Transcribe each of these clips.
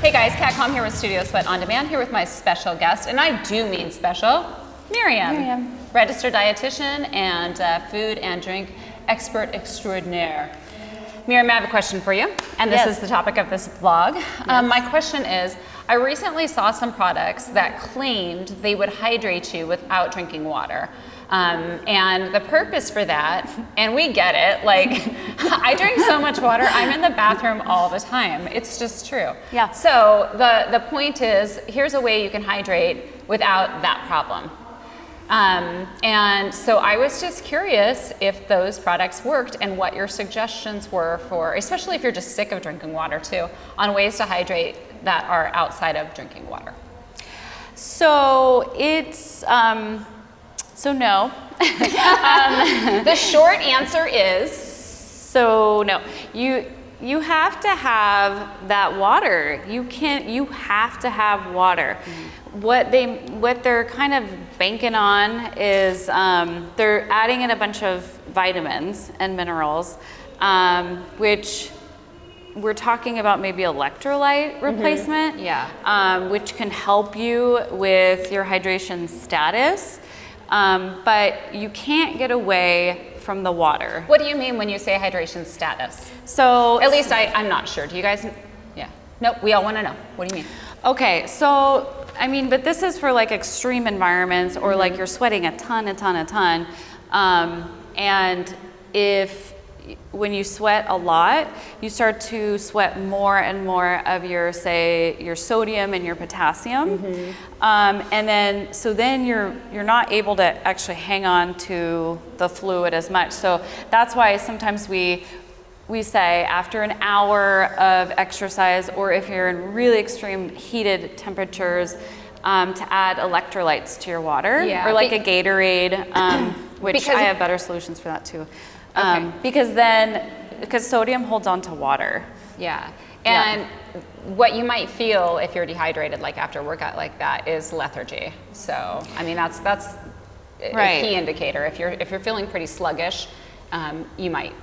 Hey guys, Kat Com here with Studio Sweat On Demand, here with my special guest, and I do mean special, Miriam. Registered dietitian and food and drink expert extraordinaire. Miriam, I have a question for you, and this is the topic of this vlog. My question is, I recently saw some products that claimed they would hydrate you without drinking water. And the purpose for that, and we get it, like I drink so much water, I'm in the bathroom all the time. It's just true. Yeah. So the point is, here's a way you can hydrate without that problem. And so I was just curious if those products worked and what your suggestions were for, especially if you're just sick of drinking water too, on ways to hydrate that are outside of drinking water. So it's, so no. The short answer is? So no. You have to have that water. You have to have water. What they're kind of banking on is they're adding in a bunch of vitamins and minerals, which we're talking about maybe electrolyte replacement, which can help you with your hydration status, but you can't get away from the water. What do you mean when you say hydration status? So at least I'm not sure. Do you guys? Yeah. Nope. We all want to know. What do you mean? Okay. So I mean, but this is for like extreme environments, or like you're sweating a ton, and when you sweat a lot, you start to sweat more and more of your, say, your sodium and your potassium, and then then you're not able to actually hang on to the fluid as much. So that's why sometimes we say after an hour of exercise, or if you're in really extreme heated temperatures, to add electrolytes to your water, or like a Gatorade, which I have better solutions for that too. Because sodium holds on to water. Yeah, and what you might feel if you're dehydrated, like after a workout like that, is lethargy. So I mean, that's a key indicator. If you're feeling pretty sluggish, you might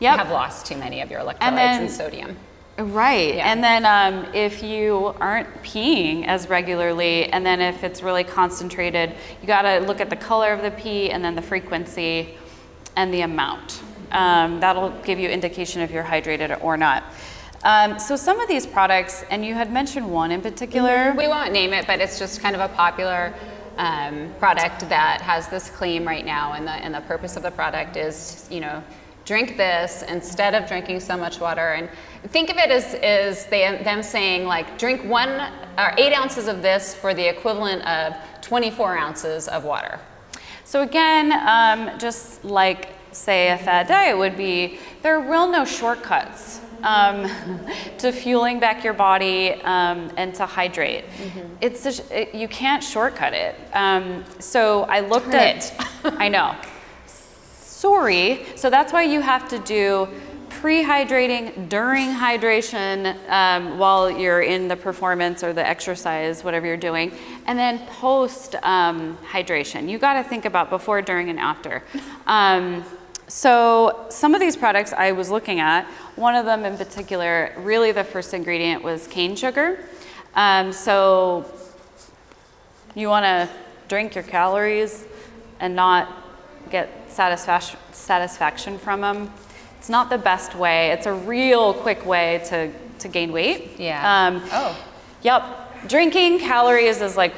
have lost too many of your electrolytes and sodium. Right, and then if you aren't peeing as regularly, and then if it's really concentrated, you gotta look at the color of the pee and then the frequency and the amount. That'll give you indication if you're hydrated or not. So some of these products, and you had mentioned one in particular. We won't name it, but it's just kind of a popular product that has this claim right now, and the purpose of the product is, drink this instead of drinking so much water. And think of it as them saying, like, drink 8 ounces of this for the equivalent of 24 ounces of water. So again, just like, say, a fad diet would be, there are real no shortcuts to fueling back your body and to hydrate. It's just, you can't shortcut it. So I looked at, I know, sorry. So that's why you have to do pre-hydrating, during hydration, while you're in the performance or the exercise, whatever you're doing, and then post hydration. You got to think about before, during, and after. So some of these products I was looking at, one of them in particular, really the first ingredient was cane sugar. So you want to drink your calories and not get satisfaction from them. It's not the best way. It's a real quick way to gain weight. Yeah. Yep. Drinking calories is like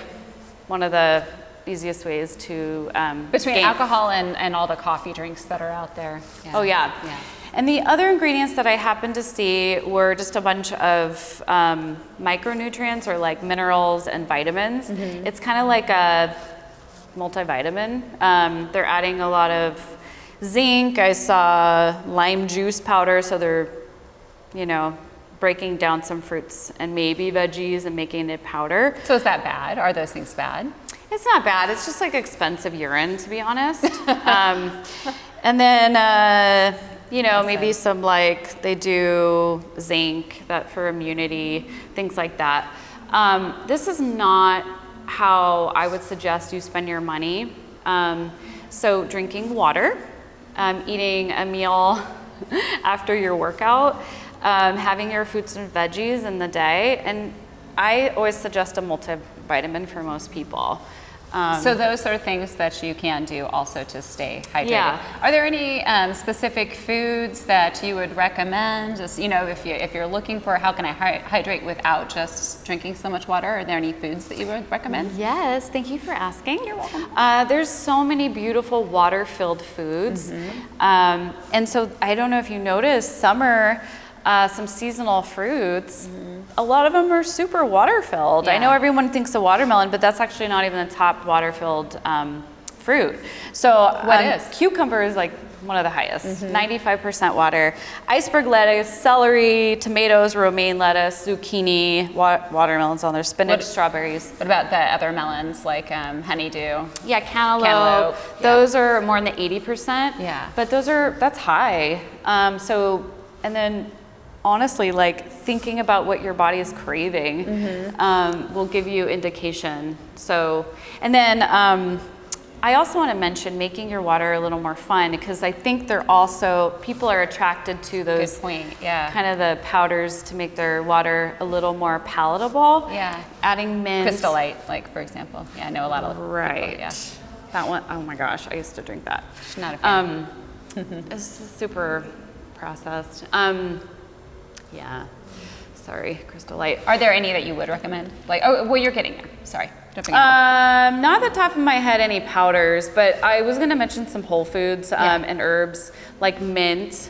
one of the easiest ways to between alcohol and all the coffee drinks that are out there. Yeah. Oh yeah. And the other ingredients that I happened to see were just a bunch of micronutrients, or like minerals and vitamins. It's kind of like a multivitamin. They're adding a lot of zinc. I saw lime juice powder, so they're, breaking down some fruits and maybe veggies and making it powder. So is that bad? Are those things bad? It's not bad. It's just like expensive urine, to be honest. And then, maybe some, like, they do zinc for immunity, things like that. This is not how I would suggest you spend your money. So drinking water, eating a meal after your workout, having your fruits and veggies in the day, and I always suggest a multivitamin for most people. So those are things that you can do also to stay hydrated. Yeah. Are there any specific foods that you would recommend? Just, you know, if you're looking for how can I hydrate without just drinking so much water, are there any foods that you would recommend? Yes, thank you for asking. You're welcome. There's so many beautiful water-filled foods. And so I don't know if you noticed, summer, some seasonal fruits, a lot of them are super water-filled. Yeah. I know everyone thinks of watermelon, but that's actually not even the top water-filled fruit. So what is? Cucumber is like one of the highest, 95% water. Iceberg lettuce, celery, tomatoes, romaine lettuce, zucchini, watermelons on there, spinach, strawberries. What about the other melons like honeydew? Yeah, cantaloupe. Those are more in the 80%. Yeah. But that's high. And then honestly, like thinking about what your body is craving will give you indication. So, and then I also want to mention making your water a little more fun, because I think people are attracted to those Good point. Yeah. kind of the powders to make their water a little more palatable. Yeah. Adding mint. Crystal Light, like for example. Yeah, I know a lot of people, yeah. That one, oh my gosh, I used to drink that. She's not a fan. It's super processed. Yeah, sorry, Crystal Light. Are there any that you would recommend? Like, oh, well, you're getting there. Sorry. Jumping in. Not at the top of my head any powders, but I was gonna mention some whole foods and herbs like mint.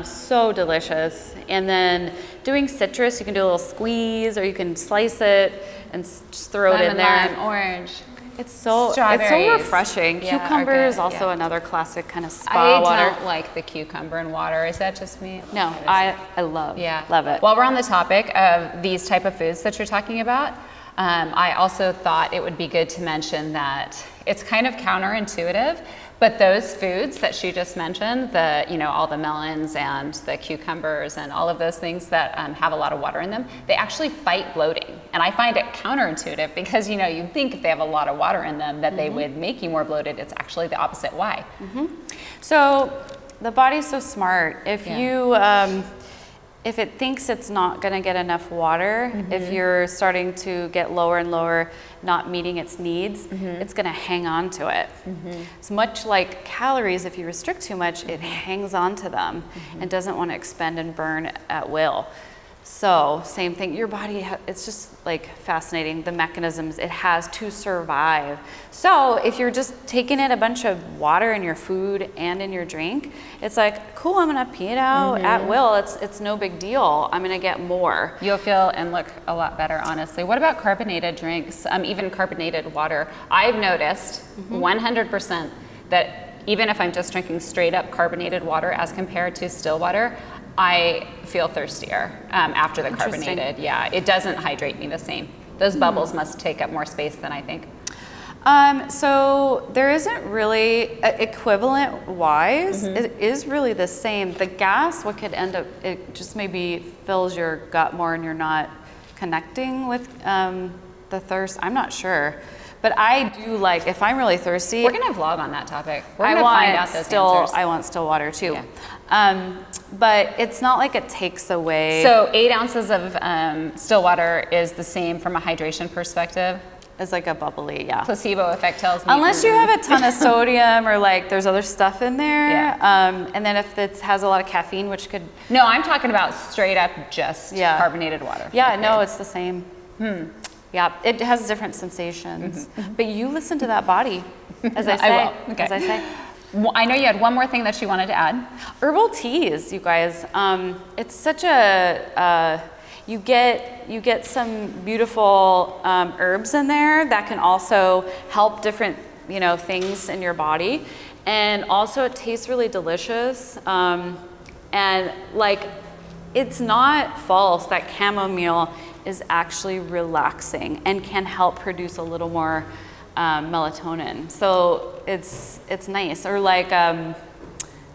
So delicious. And then doing citrus, you can do a little squeeze, or you can slice it and just throw it in there. Lime, orange. It's so refreshing. Yeah, cucumber is also another classic kind of spa water. I don't like the cucumber in water. Is that just me? No, I love it. While we're on the topic of these type of foods that you're talking about, I also thought it would be good to mention that it's kind of counterintuitive, but those foods that she just mentioned, all the melons and the cucumbers and all of those things that have a lot of water in them, they actually fight bloating. And I find it counterintuitive because, you'd think if they have a lot of water in them that they would make you more bloated. It's actually the opposite. Why? So the body's so smart. If if it thinks it's not going to get enough water, if you're starting to get lower and lower, not meeting its needs, it's going to hang on to it. It's much like calories. If you restrict too much, it hangs on to them and doesn't want to expend and burn at will. So same thing, your body, it's just like fascinating, the mechanisms it has to survive. So if you're just taking in a bunch of water in your food and in your drink, it's like, cool, I'm gonna pee it out at will. It's no big deal. I'm gonna get more. You'll feel and look a lot better, honestly. What about carbonated drinks, even carbonated water? I've noticed 100% that even if I'm just drinking straight up carbonated water as compared to still water, I feel thirstier after the carbonated. Yeah, it doesn't hydrate me the same. Those bubbles must take up more space than I think. So there isn't really equivalent wise. It is really the same. The gas, what could end up, it just maybe fills your gut more and you're not connecting with the thirst. I'm not sure. But I do like, if I'm really thirsty. We're gonna vlog on that topic. We're gonna find out those answers. I want still water too. Yeah. But it's not like it takes away. So 8 ounces of still water is the same from a hydration perspective? It's like a bubbly, yeah. Placebo effect tells me. Unless you have a ton of sodium or like there's other stuff in there. And then if it has a lot of caffeine, which could. No, I'm talking about straight up just carbonated water. Yeah, no, it's the same. Yeah, it has different sensations. But you listen to that body, as I say. I will. Okay. As I say. I know you had one more thing that you wanted to add. Herbal teas, you guys. It's such a, you get some beautiful herbs in there that can also help different, things in your body. And also it tastes really delicious. And like, it's not false that chamomile is actually relaxing and can help produce a little more melatonin. So it's nice. Or like a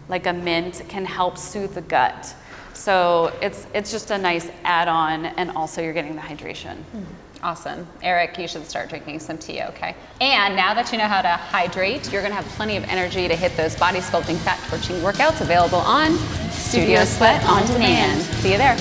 mint can help soothe the gut. So it's just a nice add-on, and also you're getting the hydration. Awesome. Eric, you should start drinking some tea, okay? And now that you know how to hydrate, you're gonna have plenty of energy to hit those body sculpting, fat torching workouts available on Studio Sweat on Demand. See you there.